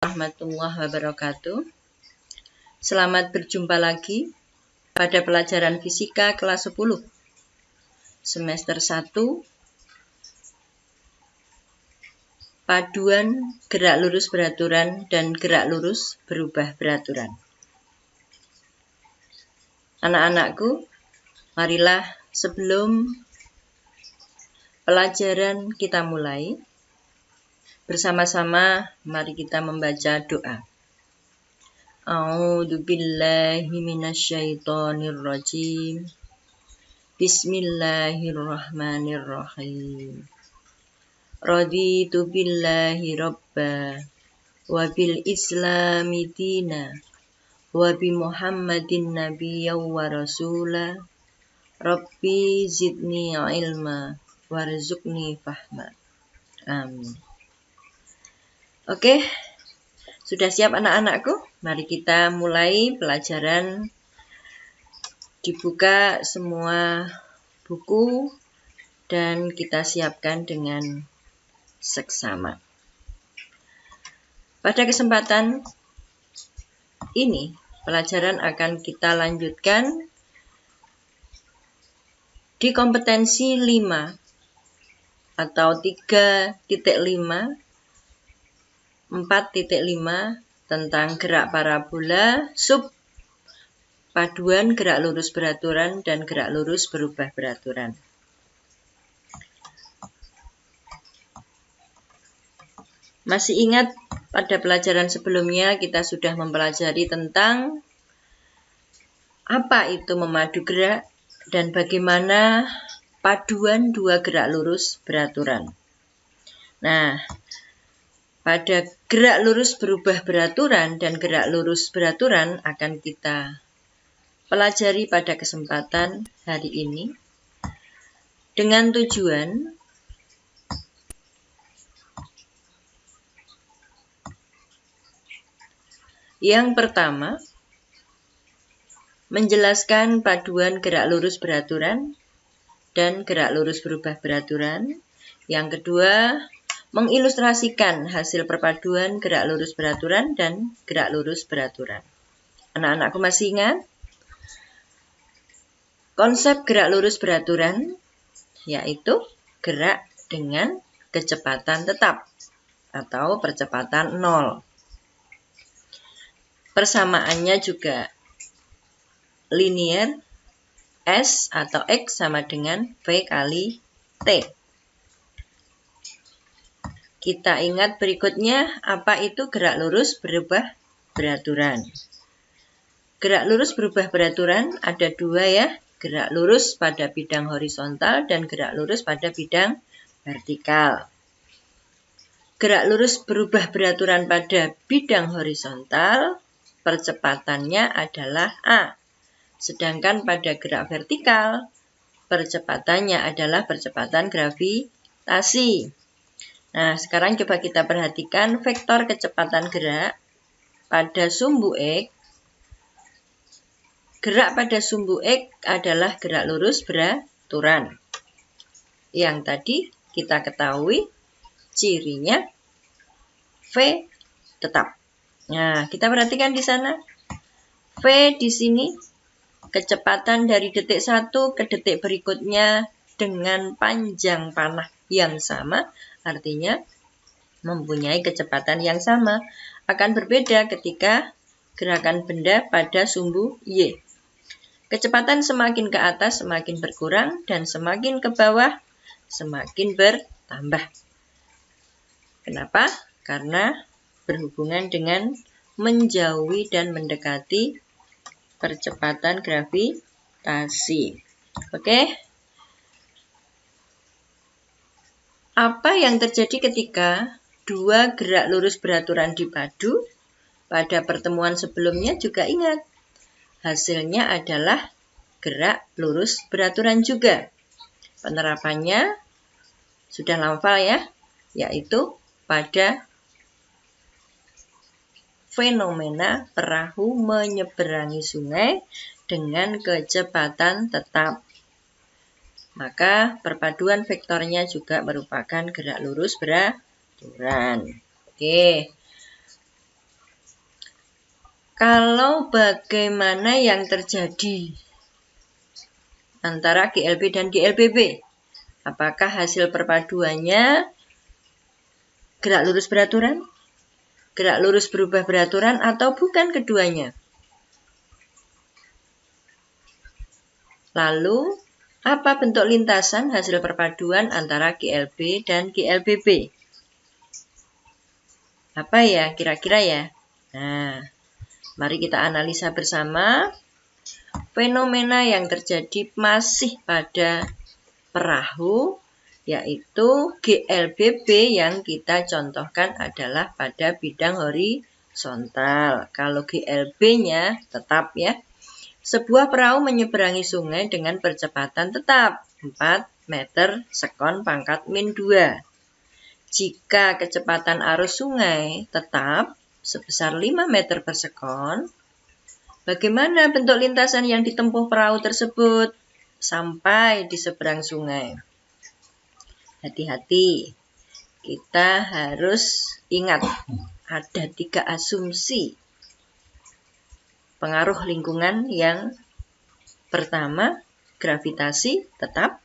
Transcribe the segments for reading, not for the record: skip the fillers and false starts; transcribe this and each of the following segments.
warahmatullahi wabarakatuh. Selamat berjumpa lagi pada pelajaran fisika kelas 10 semester 1, paduan gerak lurus beraturan dan gerak lurus berubah beraturan. Anak-anakku, marilah sebelum pelajaran kita mulai, bersama-sama mari kita membaca doa. A'udzu billahi minasyaitonir rajim. Bismillahirrahmanirrahim. Raditu billahi rabba wa bil islami dina wa bi Muhammadin nabiyya wa rasula. Rabbi zidni ilma warzuqni fahma. Amin. Oke, sudah siap anak-anakku? Mari kita mulai pelajaran. Dibuka semua buku dan kita siapkan dengan seksama. Pada kesempatan ini, pelajaran akan kita lanjutkan di kompetensi 5 atau 3.5, 4.5 tentang gerak parabola sub paduan gerak lurus beraturan dan gerak lurus berubah beraturan. Masih ingat pada pelajaran sebelumnya kita sudah mempelajari tentang apa itu memadu gerak dan bagaimana paduan dua gerak lurus beraturan. Nah, pada gerak lurus berubah beraturan dan gerak lurus beraturan akan kita pelajari pada kesempatan hari ini dengan tujuan yang pertama, menjelaskan paduan gerak lurus beraturan dan gerak lurus berubah beraturan. Yang kedua, mengilustrasikan hasil perpaduan gerak lurus beraturan dan gerak lurus beraturan. Anak-anakku masih ingat? Konsep gerak lurus beraturan yaitu gerak dengan kecepatan tetap atau percepatan 0. Persamaannya juga linear, S atau X sama dengan V kali T. Kita ingat berikutnya apa itu gerak lurus berubah beraturan. Gerak lurus berubah beraturan ada dua ya. Gerak lurus pada bidang horizontal dan gerak lurus pada bidang vertikal. Gerak lurus berubah beraturan pada bidang horizontal, percepatannya adalah A. Sedangkan pada gerak vertikal, percepatannya adalah percepatan gravitasi. Nah, sekarang coba kita perhatikan vektor kecepatan gerak pada sumbu X. Gerak pada sumbu X adalah gerak lurus beraturan. Yang tadi kita ketahui cirinya V tetap. Nah, kita perhatikan di sana. V di sini kecepatan dari detik 1 ke detik berikutnya dengan panjang panah yang sama, artinya mempunyai kecepatan yang sama. Akan berbeda ketika gerakan benda pada sumbu Y. Kecepatan semakin ke atas semakin berkurang dan semakin ke bawah semakin bertambah. Kenapa? Karena berhubungan dengan menjauhi dan mendekati percepatan gravitasi. Oke? Apa yang terjadi ketika dua gerak lurus beraturan dipadu? Pada pertemuan sebelumnya juga ingat. Hasilnya adalah gerak lurus beraturan juga. Penerapannya sudah hafal ya, yaitu pada fenomena perahu menyeberangi sungai dengan kecepatan tetap. Maka perpaduan vektornya juga merupakan gerak lurus beraturan. Oke. Kalau bagaimana yang terjadi antara GLB dan GLBB? Apakah hasil perpaduannya gerak lurus beraturan, gerak lurus berubah beraturan, atau bukan keduanya? Lalu, apa bentuk lintasan hasil perpaduan antara GLB dan GLBB? Apa ya kira-kira ya? Nah, mari kita analisa bersama fenomena yang terjadi masih pada perahu, yaitu GLBB yang kita contohkan adalah pada bidang horizontal. Kalau GLB-nya tetap ya. Sebuah perahu menyeberangi sungai dengan percepatan tetap 4 meter sekon pangkat min 2. Jika kecepatan arus sungai tetap sebesar 5 meter per sekon, bagaimana bentuk lintasan yang ditempuh perahu tersebut sampai di seberang sungai? Hati-hati, kita harus ingat ada 3 asumsi pengaruh lingkungan. Yang pertama, gravitasi tetap.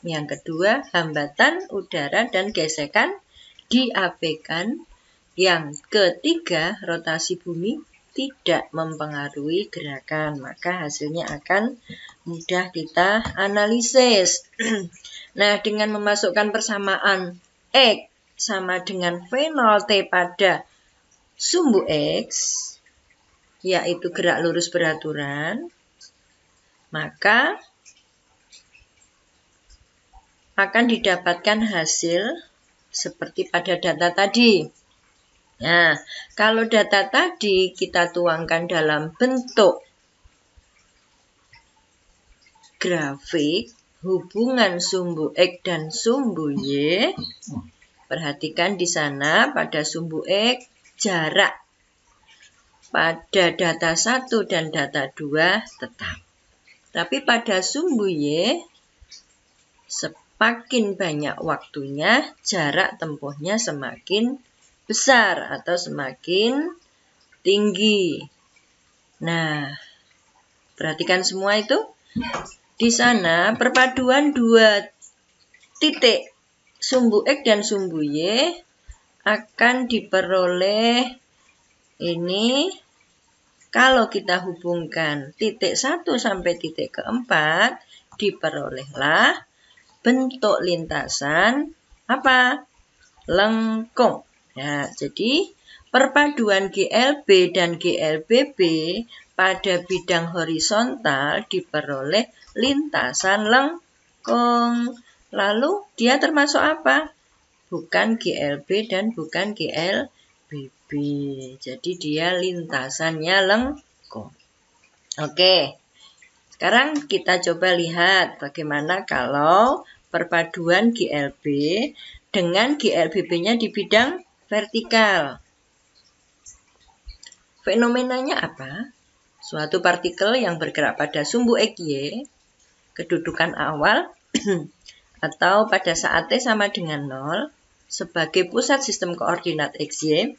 Yang kedua, hambatan udara dan gesekan diabaikan. Yang ketiga, rotasi bumi tidak mempengaruhi gerakan. Maka hasilnya akan mudah kita analisis. Nah, dengan memasukkan persamaan X sama dengan V0T pada sumbu X, yaitu gerak lurus beraturan, maka akan didapatkan hasil seperti pada data tadi. Nah, kalau data tadi kita tuangkan dalam bentuk grafik hubungan sumbu X dan sumbu Y, perhatikan di sana pada sumbu X jarak pada data 1 dan data 2 tetap. Tapi pada sumbu Y, semakin banyak waktunya, jarak tempuhnya semakin besar atau semakin tinggi. Nah, perhatikan semua itu. Di sana perpaduan 2 titik sumbu X dan sumbu Y akan diperoleh ini. Kalau kita hubungkan titik 1 sampai titik keempat, diperolehlah bentuk lintasan apa? Lengkung. Ya, jadi perpaduan GLB dan GLBB pada bidang horizontal diperoleh lintasan lengkung. Lalu dia termasuk apa? Bukan GLB dan bukan GLBB. Jadi dia lintasannya lengkung. Oke. Sekarang kita coba lihat bagaimana kalau perpaduan GLB dengan GLBB-nya di bidang vertikal. Fenomenanya apa? Suatu partikel yang bergerak pada sumbu XY, kedudukan awal atau pada saat T sama dengan 0 sebagai pusat sistem koordinat XY.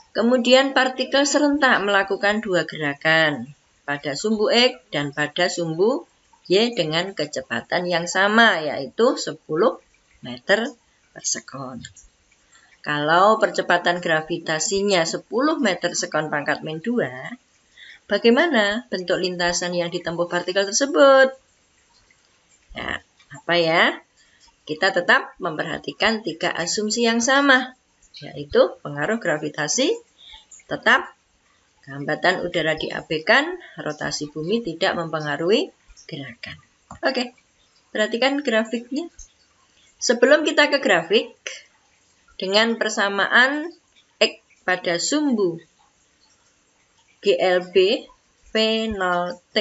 Kemudian partikel serentak melakukan 2 gerakan pada sumbu X dan pada sumbu Y dengan kecepatan yang sama, yaitu 10 meter per sekon. Kalau percepatan gravitasinya 10 meter sekon pangkat min 2, bagaimana bentuk lintasan yang ditempuh partikel tersebut? Ya, apa ya? Kita tetap memperhatikan 3 asumsi yang sama, yaitu pengaruh gravitasi tetap, hambatan udara diabaikan, rotasi bumi tidak mempengaruhi gerakan. Oke, perhatikan grafiknya. Sebelum kita ke grafik, dengan persamaan X pada sumbu GLB V0T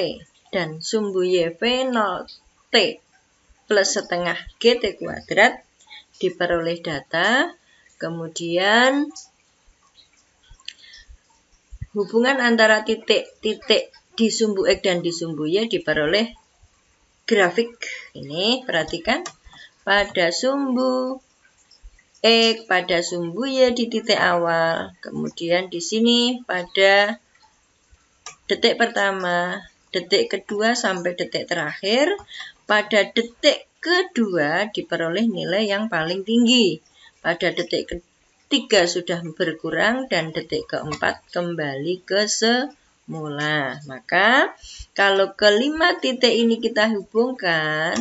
dan sumbu Y V0T plus setengah GT kuadrat, diperoleh data, kemudian hubungan antara titik-titik di sumbu X dan di sumbu Y diperoleh grafik. Ini perhatikan pada sumbu X pada sumbu Y di titik awal. Kemudian di sini pada detik pertama, detik kedua sampai detik terakhir. Pada detik kedua diperoleh nilai yang paling tinggi. Pada detik ketiga sudah berkurang dan detik keempat kembali ke semula. Maka kalau kelima titik ini kita hubungkan,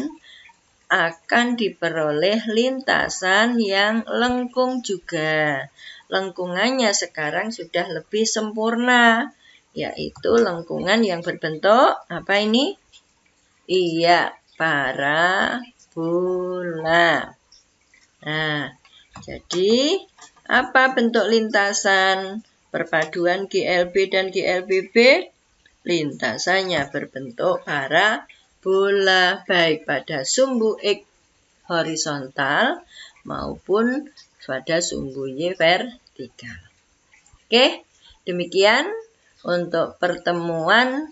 akan diperoleh lintasan yang lengkung juga. Lengkungannya sekarang sudah lebih sempurna, yaitu lengkungan yang berbentuk apa ini? Iya, parabola. Nah, jadi apa bentuk lintasan perpaduan GLB dan GLBB? Lintasannya berbentuk parabola, baik pada sumbu X horizontal maupun pada sumbu Y vertikal. Oke, demikian untuk pertemuan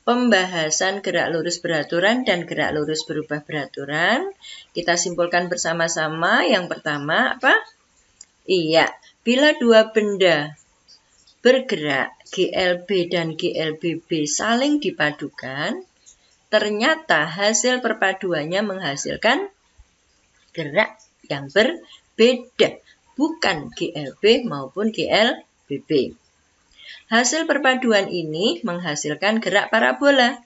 pembahasan gerak lurus beraturan dan gerak lurus berubah beraturan. Kita simpulkan bersama-sama. Yang pertama apa? Iya, bila dua benda bergerak GLB dan GLBB saling dipadukan, ternyata hasil perpaduannya menghasilkan gerak yang berbeda, bukan GLB maupun GLBB. Hasil perpaduan ini menghasilkan gerak parabola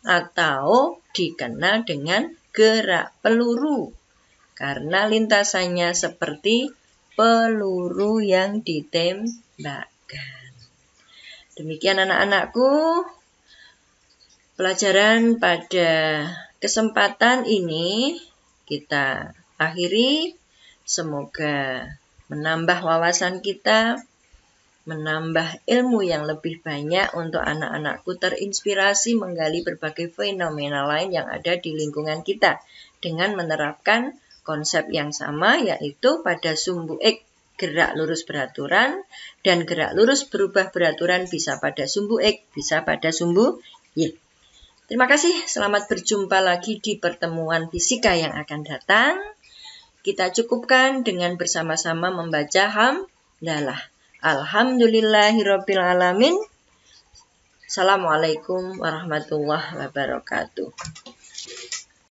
atau dikenal dengan gerak peluru karena lintasannya seperti peluru yang ditembakkan. Demikian anak-anakku, pelajaran pada kesempatan ini kita akhiri. Semoga menambah wawasan kita, menambah ilmu yang lebih banyak untuk anak-anakku terinspirasi menggali berbagai fenomena lain yang ada di lingkungan kita dengan menerapkan konsep yang sama, yaitu pada sumbu X gerak lurus beraturan dan gerak lurus berubah beraturan bisa pada sumbu X, bisa pada sumbu Y. Terima kasih, selamat berjumpa lagi di pertemuan fisika yang akan datang. Kita cukupkan dengan bersama-sama membaca hamdalah. Alhamdulillahirabbil alamin. Assalamualaikum warahmatullahi wabarakatuh.